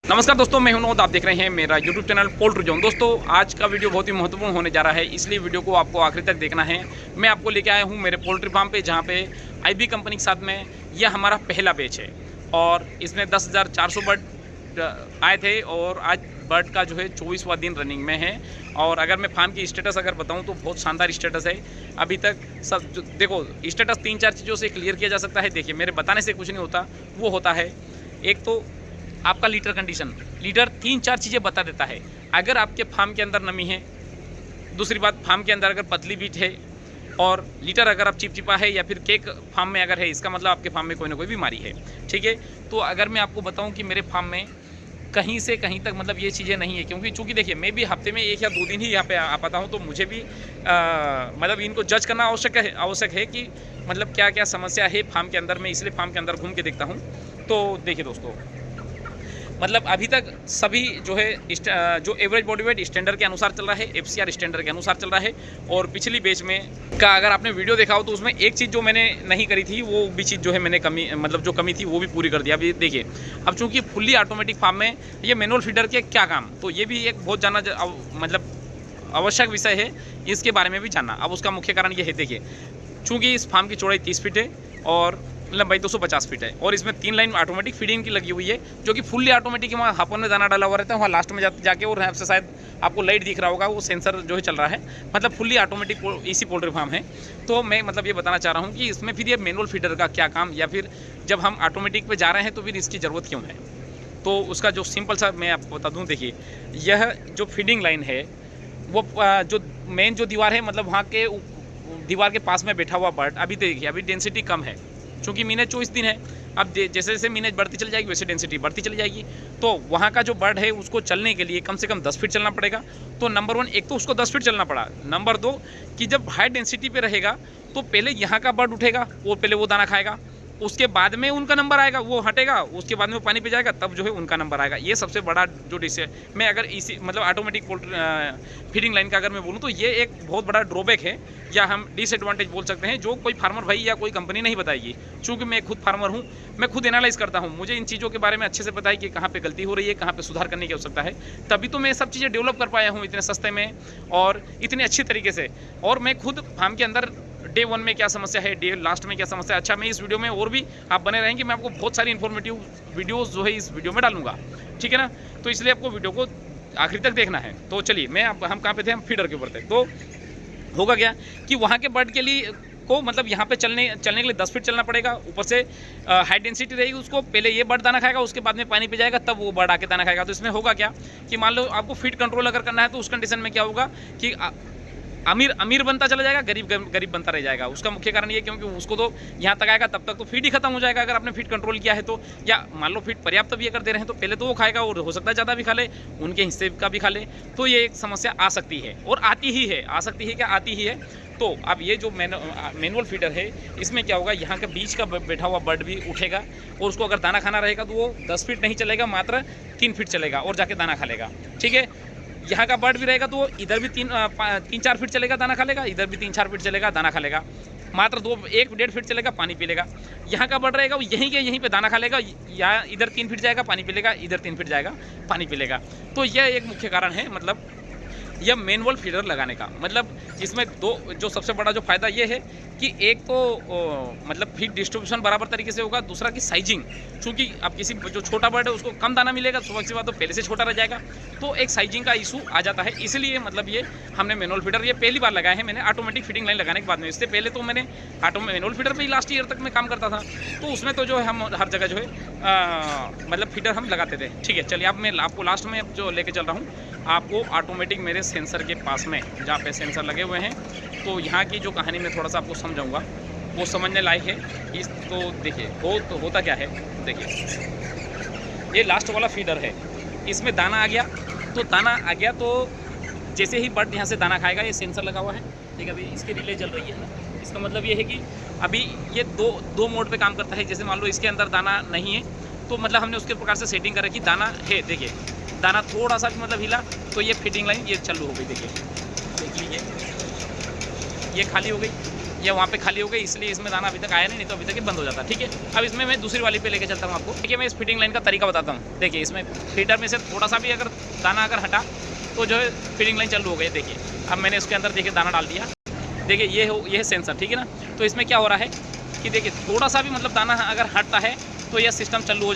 नमस्कार दोस्तों, मैं हूं नौद। आप देख रहे हैं मेरा YouTube चैनल पोल्ट्री जोन। दोस्तों, आज का वीडियो बहुत ही महत्वपूर्ण होने जा रहा है, इसलिए वीडियो को आपको आखिर तक देखना है। मैं आपको लेके आया हूं मेरे पोल्ट्री फार्म पे, जहां पे IB कंपनी के साथ में यह हमारा पहला बैच है और इसमें 10,400 बर्ड आए थे और आज बर्ड का जो है 24वां दिन रनिंग में है। और अगर मैं फार्म की स्टेटस अगर बताऊं तो बहुत शानदार स्टेटस है। अभी तक सब देखो, स्टेटस 3-4 चीज़ों से क्लियर किया जा सकता है। देखिए, मेरे बताने से कुछ नहीं होता, वो होता है एक तो आपका लीटर कंडीशन। लीटर 3-4 चीज़ें बता देता है। अगर आपके फार्म के अंदर नमी है, दूसरी बात फार्म के अंदर अगर पतली बीट है, और लीटर अगर आप चिपचिपा है या फिर केक फार्म में अगर है, इसका मतलब आपके फार्म में कोई ना कोई बीमारी है। ठीक है, तो अगर मैं आपको बताऊं कि मेरे फार्म में कहीं से कहीं तक मतलब ये चीज़ें नहीं है, क्योंकि चूँकि देखिए, मैं भी हफ्ते में 1 या 2 दिन ही यहाँ पे आ पाता हूँ, तो मुझे भी मतलब इनको जज करना आवश्यक है कि मतलब क्या क्या समस्या है फार्म के अंदर में, इसलिए फार्म के अंदर घूम के देखता हूँ। तो देखिए दोस्तों, मतलब अभी तक सभी जो है जो एवरेज बॉडी वेट स्टैंडर्ड के अनुसार चल रहा है, FCR स्टैंडर्ड के अनुसार चल रहा है। और पिछली बैच में का अगर आपने वीडियो देखा हो तो उसमें एक चीज़ जो मैंने नहीं करी थी, वो भी चीज़ जो है मैंने जो कमी थी वो भी पूरी कर दिया। अभी देखिए, अब चूँकि फुल्ली ऑटोमेटिक फार्म में ये मैनुअल फीडर के क्या काम, तो ये भी एक बहुत मतलब आवश्यक विषय है, इसके बारे में भी जानना। अब उसका मुख्य कारण ये है, देखिए, चूँकि इस फार्म की चौड़ाई 30 फीट है और लंबाई 250 फीट है, और इसमें 3 लाइन ऑटोमेटिक फीडिंग की लगी हुई है, जो कि फुल्ली ऑटोमेटिक है। वहाँ हापन में दाना डाला हुआ रहता है, वहाँ लास्ट में जाके, और यहाँ से शायद आपको लाइट दिख रहा होगा, वो सेंसर जो है चल रहा है। मतलब फुल्ली ऑटोमेटिक इसी पोल्ट्री फार्म है। तो मैं मतलब ये बताना चाह रहा हूँ कि इसमें फिर ये मैनुअल फीडर का क्या काम, या फिर जब हम ऑटोमेटिक पे जा रहे हैं तो फिर इसकी ज़रूरत क्यों है। तो उसका जो सिंपल सा मैं आपको बता दूँ, देखिए, यह जो फीडिंग लाइन है, वो जो मेन जो दीवार है, मतलब वहाँ के दीवार के पास में बैठा हुआ बर्ड, अभी देखिए, अभी डेंसिटी कम है चूँकि महीने 24 दिन है। अब जैसे जैसे महीने बढ़ती चली जाएगी वैसे डेंसिटी बढ़ती चली जाएगी। तो वहाँ का जो बर्ड है उसको चलने के लिए कम से कम 10 फीट चलना पड़ेगा। तो नंबर 1, एक तो उसको 10 फीट चलना पड़ा। नंबर 2, कि जब हाई डेंसिटी पे रहेगा तो पहले यहाँ का बर्ड उठेगा और पहले वो दाना खाएगा, उसके बाद में उनका नंबर आएगा, वो हटेगा, उसके बाद में वो पानी पे जाएगा, तब जो है उनका नंबर आएगा। ये सबसे बड़ा जो डिस है। मैं अगर इसी मतलब ऑटोमेटिक फीडिंग लाइन का अगर मैं बोलूँ तो ये एक बहुत बड़ा ड्रॉबैक है, या हम डिसएडवांटेज बोल सकते हैं, जो कोई फार्मर भाई या कोई कंपनी नहीं बताएगी। चूँकि मैं खुद फार्मर हूँ, मैं खुद एनालाइज करता हूँ, मुझे इन चीज़ों के बारे में अच्छे से पता है कि कहाँ पे गलती हो रही है, कहाँ पे सुधार करने की आवश्यकता है। तभी तो मैं सब चीज़ें डेवलप कर पाया हूँ इतने सस्ते में और इतने अच्छी तरीके से। और मैं खुद फार्म के अंदर डे 1 में क्या समस्या है, डे लास्ट में क्या समस्या है, अच्छा, मैं इस वीडियो में और भी आप बने रहेंगे, मैं आपको बहुत सारी इन्फॉर्मेटिव वीडियोस जो है इस वीडियो में डालूंगा। ठीक है ना, तो इसलिए आपको वीडियो को आखिर तक देखना है। तो चलिए, हम कहाँ पे थे, हम फीडर के ऊपर थे। तो होगा क्या कि वहाँ के बर्ड के लिए को मतलब यहाँ पे चलने के लिए 10 फीट चलना पड़ेगा। ऊपर से हाई डेंसिटी रहेगी, उसको पहले ये बर्ड दाना खाएगा, उसके बाद में पानी पे जाएगा, तब वो बर्ड आके दाना खाएगा। तो इसमें होगा क्या कि मान लो आपको फीड कंट्रोल अगर करना है, तो उस कंडीशन में क्या होगा कि अमीर बनता चला जाएगा, गरीब बनता रह जाएगा। उसका मुख्य कारण ये, क्योंकि उसको तो यहाँ तक आएगा तब तक तो फीड ही खत्म हो जाएगा अगर आपने फीड कंट्रोल किया है तो। या मान लो फीड पर्याप्त भी अगर दे रहे हैं तो पहले तो वो खाएगा, और हो सकता है ज़्यादा भी खा ले, उनके हिस्से का भी खा ले। तो ये एक समस्या आ सकती है, और आती ही है, आ सकती है क्या, आती ही है। तो अब ये जो मैनुअल फीडर है, इसमें क्या होगा, यहाँ के बीच का बैठा हुआ बर्ड भी उठेगा, और उसको अगर दाना खाना रहेगा तो वो 10 फीट नहीं चलेगा, मात्र 3 फीट चलेगा और जाके दाना खा लेगा। ठीक है, यहाँ का बर्ड भी रहेगा तो इधर भी 3-4 फीट चलेगा, दाना खा लेगा, इधर भी 3-4 फीट चलेगा, दाना खा लेगा, मात्र 1-1.5 फीट चलेगा, पानी पी लेगा। यहाँ का बर्ड रहेगा वो यहीं पे दाना खा लेगा, या इधर 3 फीट जाएगा, पानी पी लेगा, इधर 3 फीट जाएगा, पानी पी लेगा। तो यह एक मुख्य कारण है, मतलब यह मैनुअल फीडर लगाने का। मतलब इसमें जो सबसे बड़ा जो फ़ायदा ये है कि एक तो मतलब फीड डिस्ट्रीब्यूशन बराबर तरीके से होगा, दूसरा कि साइजिंग, चूँकि अब किसी जो छोटा बर्ड है उसको कम दाना मिलेगा, सुबह की बात तो पहले से छोटा रह जाएगा, तो एक साइजिंग का इशू आ जाता है। इसलिए मतलब ये हमने मैनुअल फीडर ये पहली बार लगाया है मैंने ऑटोमेटिक फीडिंग लाइन लगाने के बाद में। इससे पहले तो मैंने मैनुअल फीडर पर ही लास्ट ईयर तक मैं काम करता था, तो उसमें तो जो है हम हर जगह जो है मतलब फीडर हम लगाते थे। ठीक है, चलिए, अब मैं आपको लास्ट में जो लेके चल रहा हूँ, आपको ऑटोमेटिक मेरे सेंसर के पास में, जहाँ पे सेंसर लगे हुए हैं, तो यहाँ की जो कहानी मैं थोड़ा सा आपको समझाऊंगा, वो समझने लायक है। इस तो देखिए, होता क्या है, देखिए, ये लास्ट वाला फीडर है, इसमें दाना आ गया, तो जैसे ही बर्ड यहाँ से दाना खाएगा, ये सेंसर लगा हुआ है, ठीक है, अभी इसकी रिले चल रही है ना। इसका मतलब ये है कि अभी ये दो मोड पे काम करता है। जैसे मान लो इसके अंदर दाना नहीं है, तो मतलब हमने उसके प्रकार से सेटिंग कर रखी, दाना है, देखिए, दाना थोड़ा सा भी मतलब हिला तो ये फीडिंग लाइन ये चालू हो गई। देखिए, देख लीजिए, ये खाली हो गई, ये वहाँ पे खाली हो गई, इसलिए इसमें दाना अभी तक आया नहीं तो अभी तक ये बंद हो जाता। ठीक है, अब इसमें मैं दूसरी वाली पे लेके चलता हूँ आपको। देखिए मैं इस फिटिंग लाइन का तरीका बताता हूँ। देखिए इसमें फीडर में से थोड़ा सा भी अगर दाना अगर हटा तो जो है फीडिंग लाइन चालू हो गई। देखिए अब मैंने उसके अंदर देखिए दाना डाल दिया। देखिए ये है सेंसर, ठीक है ना। तो इसमें क्या हो रहा है कि देखिए थोड़ा सा भी मतलब दाना अगर हटता है तो यह सिस्टम चालू हो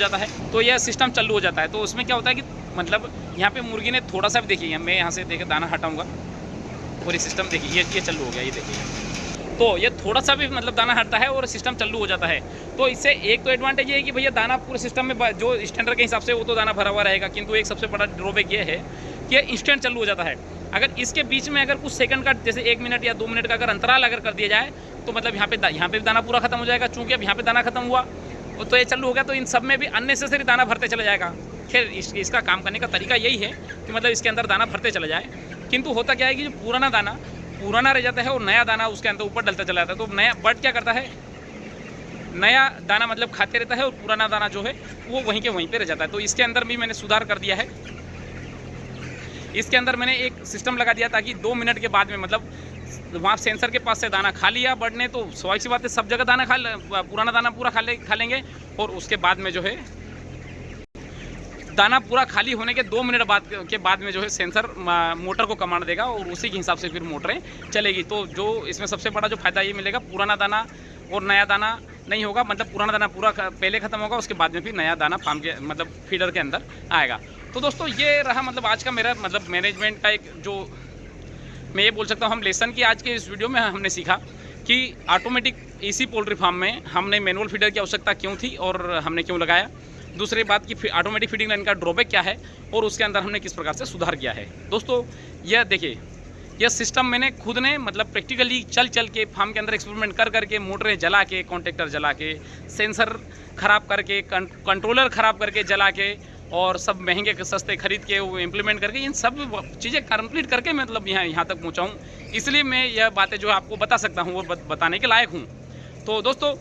जाता है। तो उसमें क्या होता है कि मतलब यहाँ पे मुर्गी ने थोड़ा सा भी, देखिए मैं यहाँ से देखिए दाना हटाऊँगा और ये सिस्टम देखिए ये चालू हो गया। ये देखिए तो ये थोड़ा सा भी मतलब दाना हटता है और सिस्टम चालू हो जाता है। तो इससे एक तो एडवांटेज ये है कि भैया दाना पूरे सिस्टम में जो स्टैंडर्ड के हिसाब से वो तो दाना भरा हुआ रहेगा, किंतु एक सबसे बड़ा ड्रॉबैक ये है कि इंस्टेंट चालू हो जाता है। अगर इसके बीच में अगर कुछ सेकंड का जैसे 1 मिनट या 2 मिनट का अगर अंतराल अगर कर दिया जाए तो मतलब यहाँ पे भी दाना पूरा खत्म हो जाएगा। चूँकि अब यहाँ पे दाना खत्म हुआ तो ये चालू हो गया, तो इन सब में भी अननेसेसरी दाना भरते चला जाएगा। खैर इसका काम करने का तरीका यही है कि मतलब इसके अंदर दाना भरते चला जाए, किंतु होता क्या है कि जो पुराना दाना पुराना रह जाता है और नया दाना उसके अंदर ऊपर डलता चला जाता है। तो नया बर्ड क्या करता है, नया दाना मतलब खाते रहता है और पुराना दाना जो है वो वहीं के वहीं पे रह जाता है। तो इसके अंदर भी मैंने सुधार कर दिया है। इसके अंदर मैंने एक सिस्टम लगा दिया ताकि 2 मिनट के बाद में मतलब वहाँ सेंसर के पास से दाना खा लिया बर्ड ने, तो स्वाभाविक सी बात है सब जगह दाना पुराना दाना पूरा खा लेंगे और उसके बाद में जो है दाना पूरा खाली होने के 2 मिनट बाद में जो है सेंसर मोटर को कमांड देगा और उसी के हिसाब से फिर मोटरें चलेगी। तो जो इसमें सबसे बड़ा जो फ़ायदा ये मिलेगा, पुराना दाना और नया दाना नहीं होगा। मतलब पुराना दाना पूरा पहले ख़त्म होगा, उसके बाद में फिर नया दाना फार्म के मतलब फीडर के अंदर आएगा। तो दोस्तों ये रहा मतलब आज का मेरा मतलब मैनेजमेंट का एक जो मैं ये बोल सकता हूँ हम लेसन की आज के इस वीडियो में हमने सीखा कि ऑटोमेटिक इसी पोल्ट्री फार्म में हमने मैनुअल फीडर की आवश्यकता क्यों थी और हमने क्यों लगाया। दूसरी बात की ऑटोमेटिक फीडिंग लाइन का ड्रॉबैक क्या है और उसके अंदर हमने किस प्रकार से सुधार किया है। दोस्तों यह देखिए यह सिस्टम मैंने खुद ने मतलब प्रैक्टिकली चल के फार्म के अंदर एक्सपेरिमेंट कर के मोटरें जला के, कॉन्टेक्टर जला के, सेंसर ख़राब करके, कंट्रोलर ख़राब करके जला के और सब महंगे सस्ते खरीद के वो इम्प्लीमेंट करके इन सब चीज़ें कंप्लीट करके मतलब यहाँ तक पहुँचा हूँ। इसलिए मैं यह बातें जो है आपको बता सकता हूँ और बताने के लायक हूँ। तो दोस्तों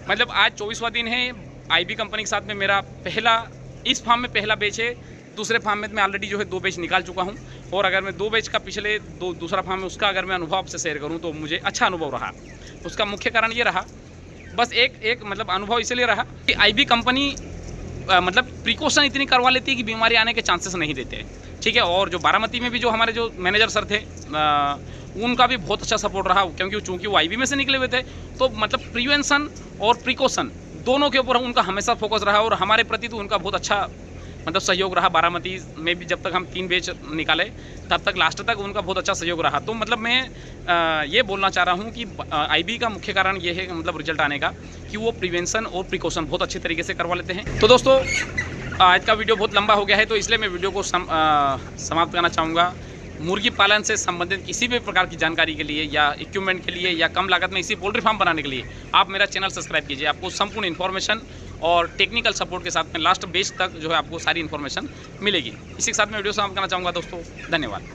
मतलब आज 24वां दिन है आईबी कंपनी के साथ में मेरा इस फार्म में पहला बैच है। दूसरे फार्म में मैं ऑलरेडी जो है 2 बैच निकाल चुका हूं और अगर मैं 2 बैच का पिछले दूसरा फार्म है उसका अगर मैं अनुभव आपसे शेयर करूं तो मुझे अच्छा अनुभव रहा। उसका मुख्य कारण ये रहा, बस एक मतलब अनुभव इसलिए रहा कि आईबी कंपनी मतलब प्रिकॉशन इतनी करवा लेती है कि बीमारी आने के चांसेस नहीं देते, ठीक है। और जो बारामती में भी जो हमारे जो मैनेजर सर थे उनका भी बहुत अच्छा सपोर्ट रहा, क्योंकि चूँकि वो आईबी में से निकले हुए थे। तो मतलब प्रिवेंशन और प्रिकॉशन दोनों के ऊपर उनका हमेशा फोकस रहा और हमारे प्रति तो उनका बहुत अच्छा मतलब सहयोग रहा। बारामती में भी जब तक हम 3 बैच निकाले तब तक लास्ट तक उनका बहुत अच्छा सहयोग रहा। तो मतलब मैं ये बोलना चाह रहा हूँ कि आईबी का मुख्य कारण ये है मतलब रिजल्ट आने का कि वो प्रिवेंशन और प्रिकॉशन बहुत अच्छे तरीके से करवा लेते हैं। तो दोस्तों आज का वीडियो बहुत लंबा हो गया है, तो इसलिए मैं वीडियो को समाप्त करना चाहूँगा। मुर्गी पालन से संबंधित किसी भी प्रकार की जानकारी के लिए या इक्विपमेंट के लिए या कम लागत में इसी पोल्ट्री फार्म बनाने के लिए आप मेरा चैनल सब्सक्राइब कीजिए। आपको संपूर्ण इन्फॉर्मेशन और टेक्निकल सपोर्ट के साथ में लास्ट बेच तक जो है आपको सारी इन्फॉर्मेशन मिलेगी। इसी के साथ मैं वीडियो समाप्त करना चाहूँगा दोस्तों। धन्यवाद।